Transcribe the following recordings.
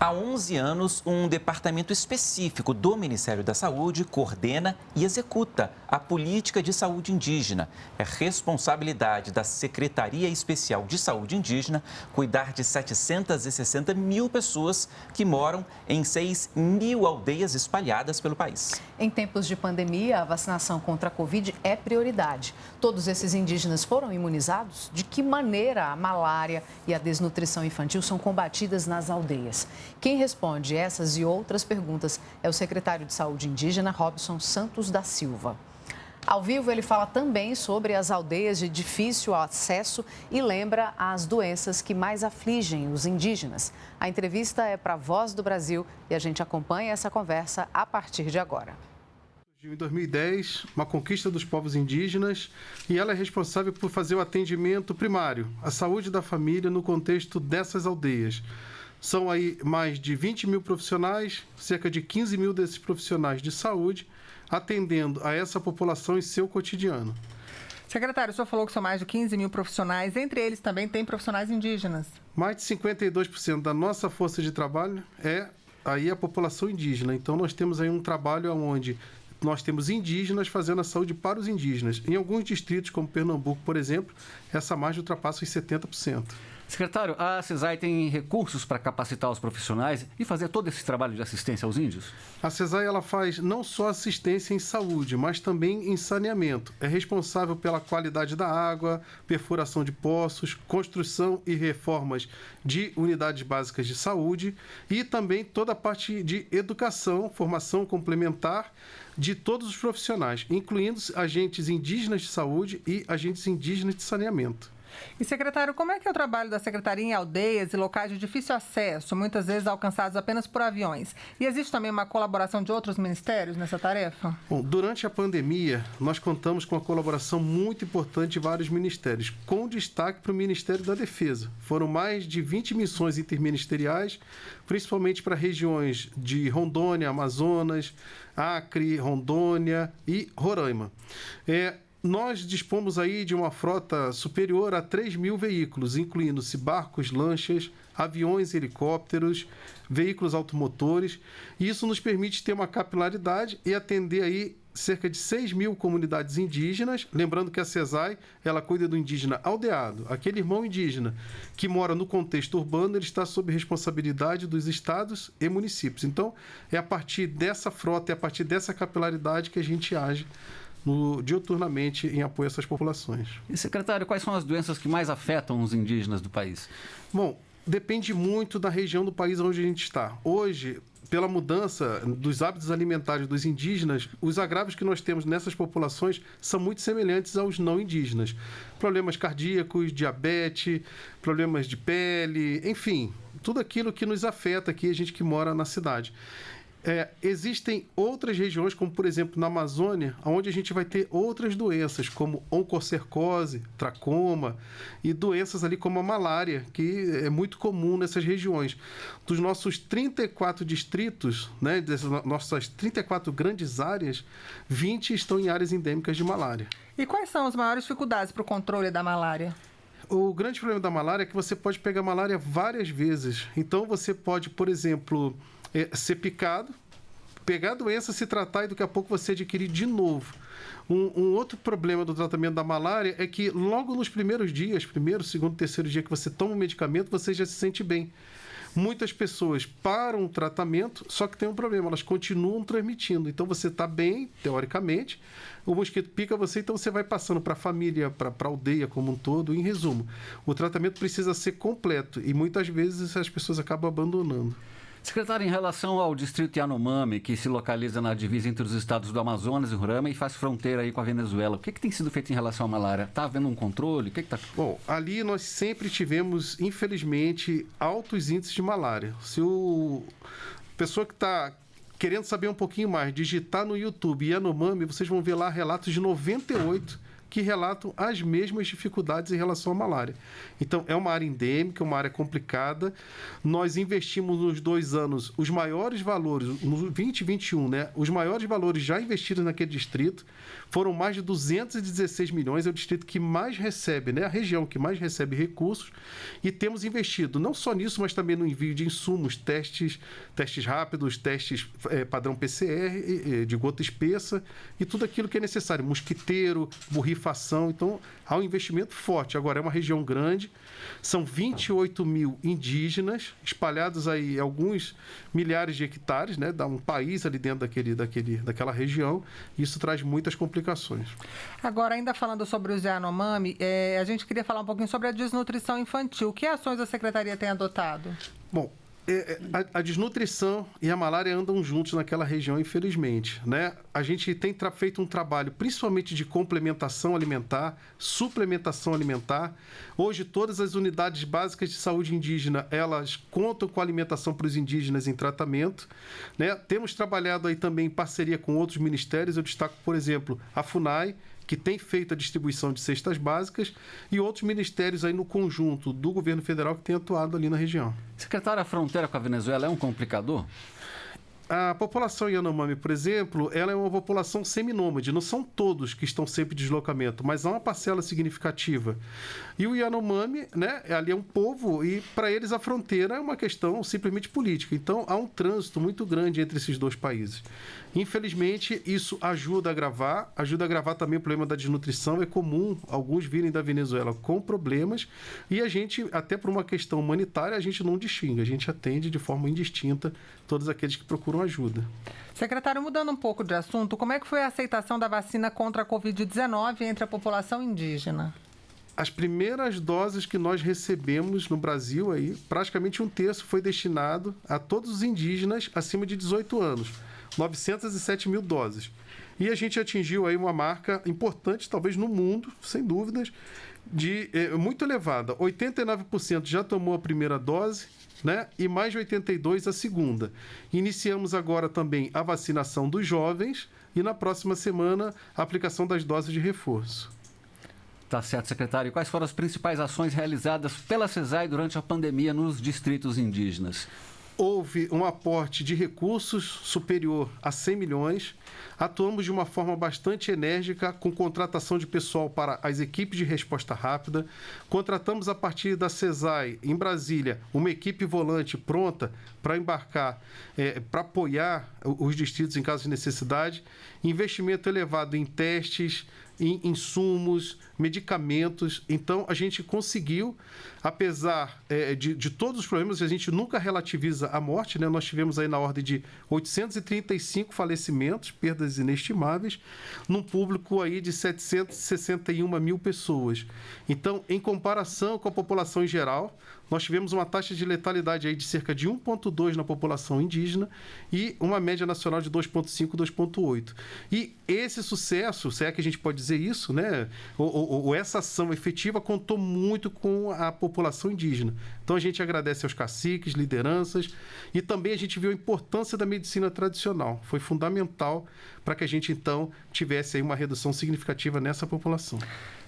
Há 11 anos, um departamento específico do Ministério da Saúde coordena e executa a política de saúde indígena. É responsabilidade da Secretaria Especial de Saúde Indígena cuidar de 760 mil pessoas que moram em 6 mil aldeias espalhadas pelo país. Em tempos de pandemia, a vacinação contra a Covid é prioridade. Todos esses indígenas foram imunizados? De que maneira a malária e a desnutrição infantil são combatidas nas aldeias? Quem responde essas e outras perguntas é o secretário de Saúde Indígena, Robson Santos da Silva. Ao vivo, ele fala também sobre as aldeias de difícil acesso e lembra as doenças que mais afligem os indígenas. A entrevista é para a Voz do Brasil e a gente acompanha essa conversa a partir de agora. Em 2010, uma conquista dos povos indígenas, e ela é responsável por fazer o atendimento primário, a saúde da família no contexto dessas aldeias. São aí mais de 20 mil profissionais, cerca de 15 mil desses profissionais de saúde, atendendo a essa população em seu cotidiano. Secretário, o senhor falou que são mais de 15 mil profissionais, entre eles também tem profissionais indígenas. Mais de 52% da nossa força de trabalho é aí a população indígena. Então, nós temos aí um trabalho onde nós temos indígenas fazendo a saúde para os indígenas. Em alguns distritos, como Pernambuco, por exemplo, essa margem ultrapassa os 70%. Secretário, a CESAI tem recursos para capacitar os profissionais e fazer todo esse trabalho de assistência aos índios? A CESAI ela faz não só assistência em saúde, mas também em saneamento. É responsável pela qualidade da água, perfuração de poços, construção e reformas de unidades básicas de saúde e também toda a parte de educação, formação complementar de todos os profissionais, incluindo agentes indígenas de saúde e agentes indígenas de saneamento. E, secretário, como é que é o trabalho da Secretaria em aldeias e locais de difícil acesso, muitas vezes alcançados apenas por aviões? E existe também uma colaboração de outros ministérios nessa tarefa? Bom, durante a pandemia, nós contamos com a colaboração muito importante de vários ministérios, com destaque para o Ministério da Defesa. Foram mais de 20 missões interministeriais, principalmente para regiões de Rondônia, Amazonas, Acre, Rondônia e Roraima. Nós dispomos aí de uma frota superior a 3 mil veículos, incluindo-se barcos, lanchas, aviões, helicópteros, veículos automotores. E isso nos permite ter uma capilaridade e atender aí cerca de 6 mil comunidades indígenas. Lembrando que a CESAI, ela cuida do indígena aldeado. Aquele irmão indígena que mora no contexto urbano, ele está sob responsabilidade dos estados e municípios. Então, é a partir dessa frota, é a partir dessa capilaridade que a gente age diuturnamente em apoio a essas populações. E, secretário, quais são as doenças que mais afetam os indígenas do país? Bom, depende muito da região do país onde a gente está. Hoje, pela mudança dos hábitos alimentares dos indígenas, os agravos que nós temos nessas populações são muito semelhantes aos não indígenas. Problemas cardíacos, diabetes, problemas de pele, enfim, tudo aquilo que nos afeta aqui, a gente que mora na cidade. Existem outras regiões, como por exemplo na Amazônia, onde a gente vai ter outras doenças, como oncocercose, tracoma e doenças ali como a malária, que é muito comum nessas regiões. Dos nossos 34 distritos, né, dessas nossas 34 grandes áreas, 20 estão em áreas endêmicas de malária. E quais são as maiores dificuldades para o controle da malária? O grande problema da malária é que você pode pegar malária várias vezes. Então você pode, por exemplo, ser picado, pegar a doença, se tratar e daqui a pouco você adquirir de novo. Um outro problema do tratamento da malária é que logo nos primeiros dias, primeiro, segundo, terceiro dia que você toma o medicamento, você já se sente bem. Muitas pessoas param o tratamento, só que tem um problema, elas continuam transmitindo. Então você está bem, teoricamente, o mosquito pica você, então você vai passando para a família, para a aldeia como um todo. Em resumo, o tratamento precisa ser completo e muitas vezes as pessoas acabam abandonando. Secretário, em relação ao distrito Yanomami, que se localiza na divisa entre os estados do Amazonas e Roraima e faz fronteira aí com a Venezuela, o que tem sido feito em relação à malária? Está havendo um controle? O que está... Bom, ali nós sempre tivemos, infelizmente, altos índices de malária. Se o pessoa que está querendo saber um pouquinho mais, digitar no YouTube Yanomami, vocês vão ver lá relatos de 98 que relatam as mesmas dificuldades em relação à malária. Então, é uma área endêmica, uma área complicada. Nós investimos nos 2 anos os maiores valores, no 2021, né? Os maiores valores já investidos naquele distrito. Foram mais de 216 milhões, é o distrito que mais recebe, né? A região que mais recebe recursos. E temos investido não só nisso, mas também no envio de insumos, testes rápidos, testes padrão PCR, de gota espessa e tudo aquilo que é necessário. Mosquiteiro, borrifação. Então, há um investimento forte. Agora, é uma região grande, são 28 mil indígenas, espalhados aí em alguns milhares de hectares, né? Dá um país ali dentro daquela região. E isso traz muitas complicações. Agora, ainda falando sobre os Yanomami, a gente queria falar um pouquinho sobre a desnutrição infantil. Que ações a Secretaria tem adotado? Bom, a desnutrição e a malária andam juntos naquela região, infelizmente, né? A gente tem feito um trabalho principalmente de complementação alimentar, suplementação alimentar. Hoje, todas as unidades básicas de saúde indígena, elas contam com alimentação para os indígenas em tratamento, né? Temos trabalhado aí também em parceria com outros ministérios. Eu destaco, por exemplo, a FUNAI, que tem feito a distribuição de cestas básicas, e outros ministérios aí no conjunto do governo federal que tem atuado ali na região. Secretário, a fronteira com a Venezuela é um complicador? A população Yanomami, por exemplo, ela é uma população seminômade. Não são todos que estão sempre em deslocamento, mas há uma parcela significativa. E o Yanomami, né, ali é um povo e, para eles, a fronteira é uma questão simplesmente política. Então, há um trânsito muito grande entre esses 2 países. Infelizmente, isso ajuda a agravar também o problema da desnutrição. É comum alguns virem da Venezuela com problemas e a gente, até por uma questão humanitária, a gente não distingue, a gente atende de forma indistinta todos aqueles que procuram ajuda. Secretário, mudando um pouco de assunto, como é que foi a aceitação da vacina contra a Covid-19 entre a população indígena? As primeiras doses que nós recebemos no Brasil, aí, praticamente 1/3 foi destinado a todos os indígenas acima de 18 anos. 907 mil doses. E a gente atingiu aí uma marca importante, talvez no mundo, sem dúvidas, muito elevada. 89% já tomou a primeira dose, né? E mais de 82% a segunda. Iniciamos agora também a vacinação dos jovens e na próxima semana a aplicação das doses de reforço. Tá certo, secretário. E quais foram as principais ações realizadas pela CESAI durante a pandemia nos distritos indígenas? Houve um aporte de recursos superior a 100 milhões. Atuamos de uma forma bastante enérgica com contratação de pessoal para as equipes de resposta rápida. Contratamos a partir da CESAI, em Brasília, uma equipe volante pronta para embarcar, para apoiar os distritos em caso de necessidade. Investimento elevado em testes, em insumos, medicamentos. Então, a gente conseguiu, apesar de todos os problemas, a gente nunca relativiza a morte, né? Nós tivemos aí na ordem de 835 falecimentos, perdas inestimáveis, num público aí de 761 mil pessoas. Então, em comparação com a população em geral, nós tivemos uma taxa de letalidade aí de cerca de 1,2 na população indígena e uma média nacional de 2,5, 2,8. E esse sucesso, se é que a gente pode dizer isso, né? Ou essa ação efetiva contou muito com a população indígena. Então, a gente agradece aos caciques, lideranças e também a gente viu a importância da medicina tradicional. Foi fundamental para que a gente, então, tivesse aí uma redução significativa nessa população.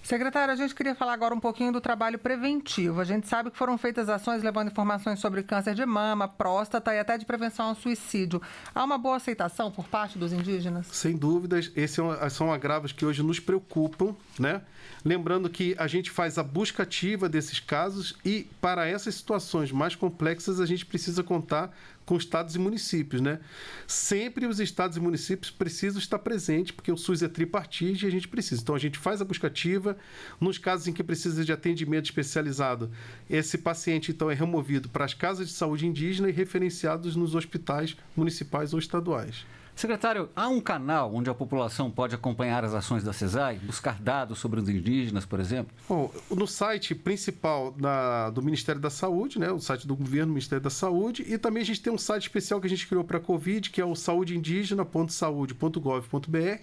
Secretário, a gente queria falar agora um pouquinho do trabalho preventivo. A gente sabe que foram feitas ações levando informações sobre câncer de mama, próstata e até de prevenção ao suicídio. Há uma boa aceitação por parte dos indígenas? Sem dúvidas, esses são agravos que hoje nos preocupam, né? Lembrando que a gente faz a busca ativa desses casos e, para essas situações mais complexas, a gente precisa contar com estados e municípios, né? Sempre os estados e municípios precisam estar presentes, porque o SUS é tripartite e a gente precisa. Então, a gente faz a busca ativa. Nos casos em que precisa de atendimento especializado, esse paciente, então, é removido para as casas de saúde indígena e referenciados nos hospitais municipais ou estaduais. Secretário, há um canal onde a população pode acompanhar as ações da CESAI, buscar dados sobre os indígenas, por exemplo? Bom, no site principal do Ministério da Saúde, né, o site do governo, Ministério da Saúde, e também a gente tem um site especial que a gente criou para a Covid, que é o saudeindígena.saude.gov.br,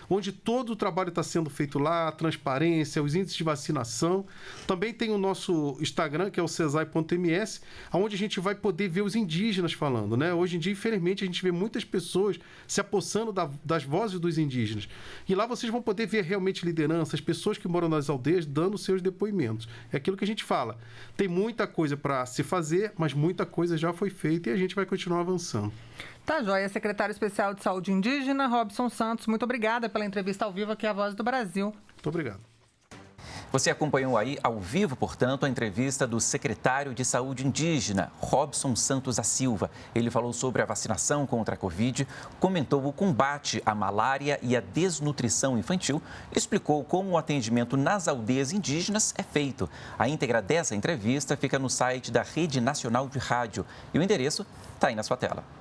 onde todo o trabalho está sendo feito lá, a transparência, os índices de vacinação. Também tem o nosso Instagram, que é o cesai.ms, onde a gente vai poder ver os indígenas falando, né? Hoje em dia, infelizmente, a gente vê muitas pessoas se apossando das vozes dos indígenas. E lá vocês vão poder ver realmente lideranças, pessoas que moram nas aldeias dando seus depoimentos. É aquilo que a gente fala. Tem muita coisa para se fazer, mas muita coisa já foi feita e a gente vai continuar avançando. Tá joia, secretário especial de Saúde Indígena, Robson Santos. Muito obrigada pela entrevista ao vivo aqui à Voz do Brasil. Muito obrigado. Você acompanhou aí ao vivo, portanto, a entrevista do secretário de Saúde Indígena, Robson Santos da Silva. Ele falou sobre a vacinação contra a Covid, comentou o combate à malária e à desnutrição infantil e explicou como o atendimento nas aldeias indígenas é feito. A íntegra dessa entrevista fica no site da Rede Nacional de Rádio e o endereço está aí na sua tela.